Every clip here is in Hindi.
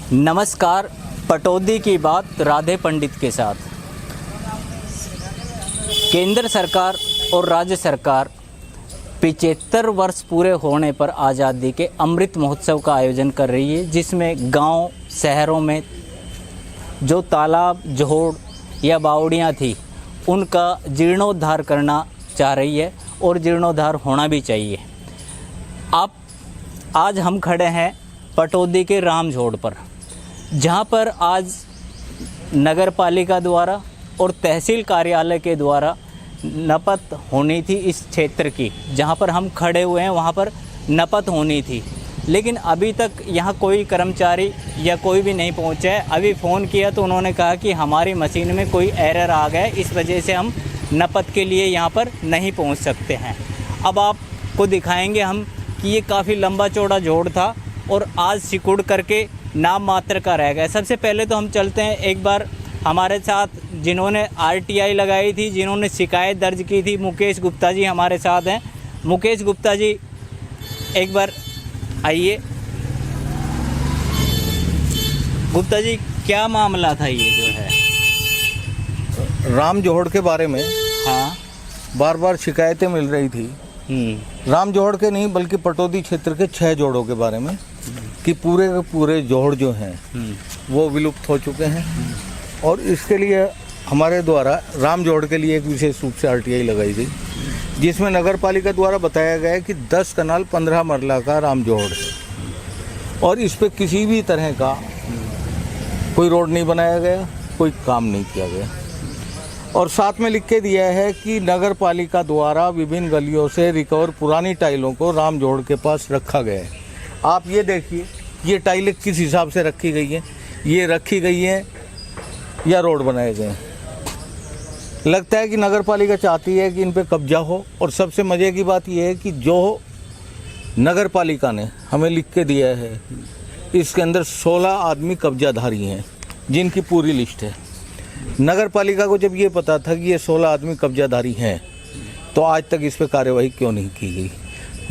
नमस्कार, पटौदी की बात राधे पंडित के साथ। केंद्र सरकार और राज्य सरकार 75 वर्ष पूरे होने पर आज़ादी के अमृत महोत्सव का आयोजन कर रही है, जिसमें गांव शहरों में जो तालाब, जोड़ या बावड़ियाँ थी उनका जीर्णोद्धार करना चाह रही है और जीर्णोद्धार होना भी चाहिए। आज हम खड़े हैं पटौदी के रामझोड़ पर, जहां पर आज नगर पालिका द्वारा और तहसील कार्यालय के द्वारा नपत होनी थी। इस क्षेत्र की जहां पर हम खड़े हुए हैं वहां पर नपत होनी थी, लेकिन अभी तक यहां कोई कर्मचारी या कोई भी नहीं पहुंचा है। अभी फ़ोन किया तो उन्होंने कहा कि हमारी मशीन में कोई एरर आ गया है, इस वजह से हम नपत के लिए यहां पर नहीं पहुंच सकते हैं। अब आपको दिखाएंगे हम कि ये काफ़ी लंबा चौड़ा जोड़ था और आज सिकुड़ करके नाम मात्र का रह गया। सबसे पहले तो हम चलते हैं, एक बार हमारे साथ जिन्होंने RTI लगाई थी, जिन्होंने शिकायत दर्ज की थी, मुकेश गुप्ता जी हमारे साथ हैं। मुकेश गुप्ता जी, एक बार आइए। गुप्ता जी, क्या मामला था ये जो है? राम जोहड़ के बारे में हाँ, बार बार शिकायतें मिल रही थी। राम जोहड़ के नहीं बल्कि पटौदी क्षेत्र के 6 जोड़ों के बारे में कि पूरे के पूरे जोहड़ जो हैं वो विलुप्त हो चुके हैं, और इसके लिए हमारे द्वारा राम जोहड़ के लिए एक विशेष रूप से RTI लगाई गई, जिसमें नगर पालिका द्वारा बताया गया है कि 10 कनाल 15 मरला का राम जोहड़ है और इस पर किसी भी तरह का कोई रोड नहीं बनाया गया, कोई काम नहीं किया गया। और साथ में लिख के दिया है कि नगर पालिका द्वारा विभिन्न गलियों से रिकवर पुरानी टाइलों को राम जोहड़ के पास रखा गया है। आप ये देखिए, ये टाइलें किस हिसाब से रखी गई हैं, ये रखी गई हैं या रोड बनाए गए हैं। लगता है कि नगर पालिका चाहती है कि इन पे कब्जा हो। और सबसे मज़े की बात यह है कि जो नगर पालिका ने हमें लिख के दिया है, इसके अंदर 16 आदमी कब्जाधारी हैं, जिनकी पूरी लिस्ट है। नगर पालिका को जब ये पता था कि ये 16 आदमी कब्जाधारी हैं, तो आज तक इस पर कार्यवाही क्यों नहीं की गई,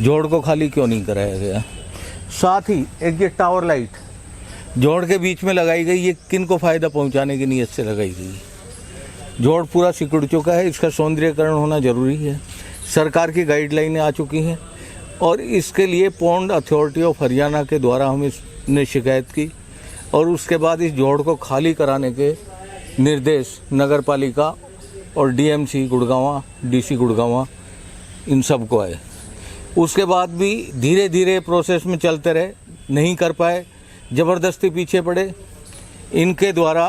जोड़ को खाली क्यों नहीं कराया गया। साथ ही एक ये टावर लाइट जोड़ के बीच में लगाई गई, ये किन को फ़ायदा पहुंचाने की नीयत से लगाई गई। जोड़ पूरा सिकुड़ चुका है, इसका सौंदर्यीकरण होना ज़रूरी है। सरकार की गाइडलाइनें आ चुकी हैं और इसके लिए पोंड अथॉरिटी ऑफ हरियाणा के द्वारा हम इसने शिकायत की, और उसके बाद इस जोड़ को खाली कराने के निर्देश नगर पालिका और DMC गुड़गांव, DC गुड़गांव, इन सब को आए। उसके बाद भी धीरे धीरे प्रोसेस में चलते रहे, नहीं कर पाए, ज़बरदस्ती पीछे पड़े। इनके द्वारा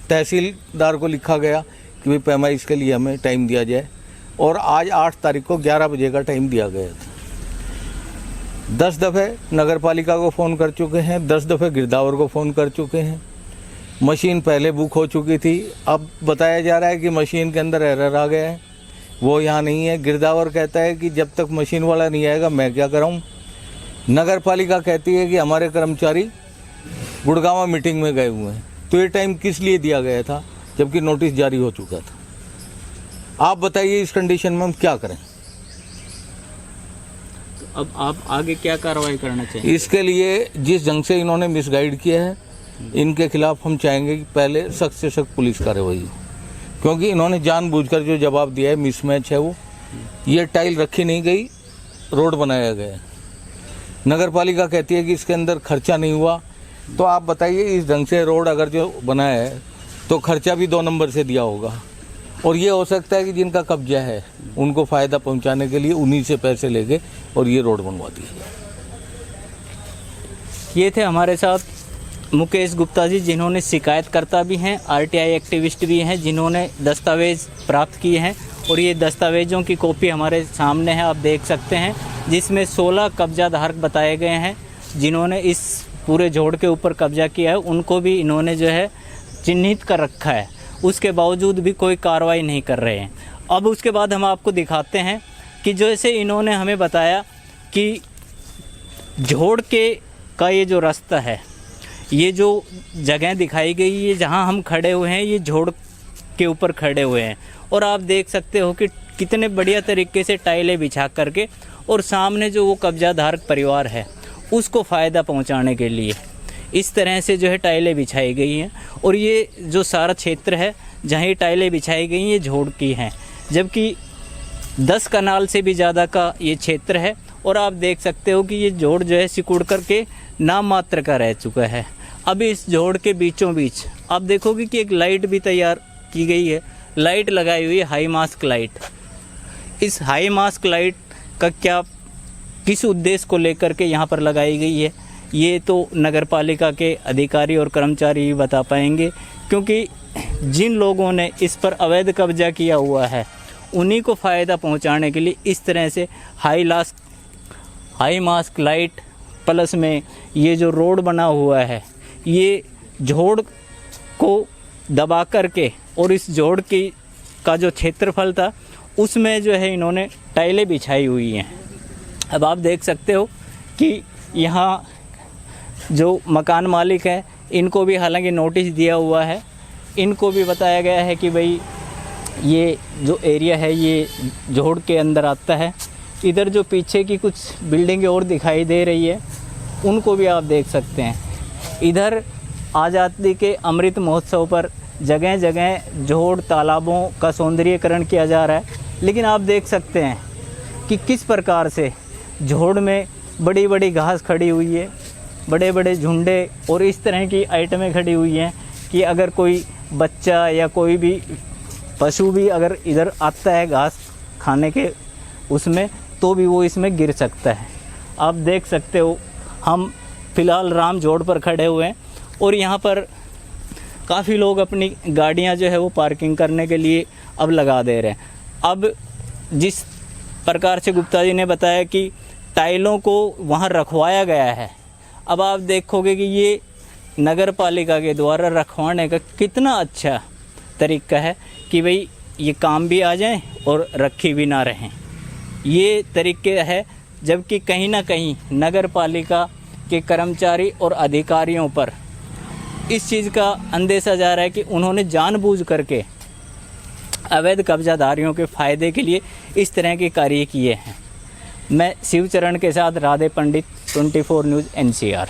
तहसीलदार को लिखा गया कि भाई पैमाइश के लिए हमें टाइम दिया जाए, और आज 8 तारीख को 11 बजे का टाइम दिया गया था। 10 दफ़े नगर पालिका को फ़ोन कर चुके हैं, 10 दफ़े गिरदावर को फ़ोन कर चुके हैं। मशीन पहले बुक हो चुकी थी, अब बताया जा रहा है कि मशीन के अंदर एरर आ गया है, वो यहाँ नहीं है। गिरदावर कहता है कि जब तक मशीन वाला नहीं आएगा मैं क्या कराऊँ। नगर पालिका कहती है कि हमारे कर्मचारी गुड़गांव मीटिंग में गए हुए हैं। तो ये टाइम किस लिए दिया गया था जबकि नोटिस जारी हो चुका था? आप बताइए, इस कंडीशन में हम क्या करें? अब आप आगे क्या कार्रवाई करना चाहिए? इसके लिए जिस ढंग से इन्होंने मिसगाइड किया है, इनके खिलाफ हम चाहेंगे कि पहले सख्त से सख्त पुलिस कार्रवाई हो, क्योंकि इन्होंने जानबूझकर जो जवाब दिया है मिसमैच है। वो ये टाइल रखी नहीं गई, रोड बनाया गया। नगर पालिका कहती है कि इसके अंदर खर्चा नहीं हुआ। तो आप बताइए, इस ढंग से रोड अगर जो बनाया है तो खर्चा भी 2 नंबर से दिया होगा, और ये हो सकता है कि जिनका कब्जा है उनको फ़ायदा पहुंचाने के लिए उन्हीं से पैसे लेके और ये रोड बनवा दिया। ये थे हमारे साथ मुकेश गुप्ता जी, जिन्होंने शिकायतकर्ता भी हैं, RTI एक्टिविस्ट भी हैं, जिन्होंने दस्तावेज़ प्राप्त किए हैं। और ये दस्तावेज़ों की कॉपी हमारे सामने है, आप देख सकते हैं, जिसमें 16 कब्जा धारक बताए गए हैं जिन्होंने इस पूरे जोड़ के ऊपर कब्जा किया है। उनको भी इन्होंने जो है चिन्हित कर रखा है, उसके बावजूद भी कोई कार्रवाई नहीं कर रहे हैं। अब उसके बाद हम आपको दिखाते हैं कि जैसे इन्होंने हमें बताया कि जोड़ का ये जो रास्ता है, ये जो जगह दिखाई गई है जहाँ हम खड़े हुए हैं, ये जोड़ के ऊपर खड़े हुए हैं, और आप देख सकते हो कि कितने बढ़िया तरीके से टाइलें बिछा करके, और सामने जो वो कब्जाधारक परिवार है उसको फ़ायदा पहुंचाने के लिए इस तरह से जो है टाइलें बिछाई गई हैं। और ये जो सारा क्षेत्र है जहाँ ये टाइलें बिछाई गई हैं ये झोड़ की हैं, जबकि 10 कनाल से भी ज़्यादा का ये क्षेत्र है। और आप देख सकते हो कि ये झोड़ जो है सिकुड़ करके नाम मात्र का रह चुका है। अब इस झोड़ के बीचों बीच आप देखोगे कि एक लाइट भी तैयार की गई है, लाइट लगाई हुई है, हाई मास्क लाइट। इस हाई मास्क लाइट का क्या, किस उद्देश्य को लेकर के यहाँ पर लगाई गई है, ये तो नगर पालिका के अधिकारी और कर्मचारी ही बता पाएंगे, क्योंकि जिन लोगों ने इस पर अवैध कब्जा किया हुआ है उन्हीं को फ़ायदा पहुँचाने के लिए इस तरह से हाई मास्क लाइट प्लस में ये जो रोड बना हुआ है, ये झोड़ को दबा करके और इस झोड़ की का जो क्षेत्रफल था उसमें जो है इन्होंने टाइलें बिछाई हुई हैं। अब आप देख सकते हो कि यहाँ जो मकान मालिक है इनको भी हालांकि नोटिस दिया हुआ है, इनको भी बताया गया है कि भाई ये जो एरिया है ये झोड़ के अंदर आता है। इधर जो पीछे की कुछ बिल्डिंगें और दिखाई दे रही है उनको भी आप देख सकते हैं। इधर आज़ादी के अमृत महोत्सव पर जगह जगह झोड़ तालाबों का सौंदर्यीकरण किया जा रहा है, लेकिन आप देख सकते हैं कि किस प्रकार से झोड़ में बड़ी बड़ी घास खड़ी हुई है, बड़े बड़े झुंडे और इस तरह की आइटमें खड़ी हुई हैं कि अगर कोई बच्चा या कोई भी पशु भी अगर इधर आता है घास खाने के उसमें तो भी वो इसमें गिर सकता है। आप देख सकते हो हम फ़िलहाल राम झोड़ पर खड़े हुए हैं और यहाँ पर काफ़ी लोग अपनी गाड़ियाँ जो है वो पार्किंग करने के लिए अब लगा दे रहे हैं। अब जिस प्रकार से गुप्ता जी ने बताया कि टाइलों को वहाँ रखवाया गया है, अब आप देखोगे कि ये नगर पालिका के द्वारा रखवाने का कितना अच्छा तरीका है कि भाई ये काम भी आ जाएं और रखी भी ना रहें। ये तरीके है, जबकि कहीं ना कहीं नगर पालिका के कर्मचारी और अधिकारियों पर इस चीज़ का अंदेशा जा रहा है कि उन्होंने जानबूझ करके अवैध कब्जाधारियों के फ़ायदे के लिए इस तरह के कार्य किए हैं। मैं शिवचरण के साथ राधे पंडित, 24 न्यूज़ NCR।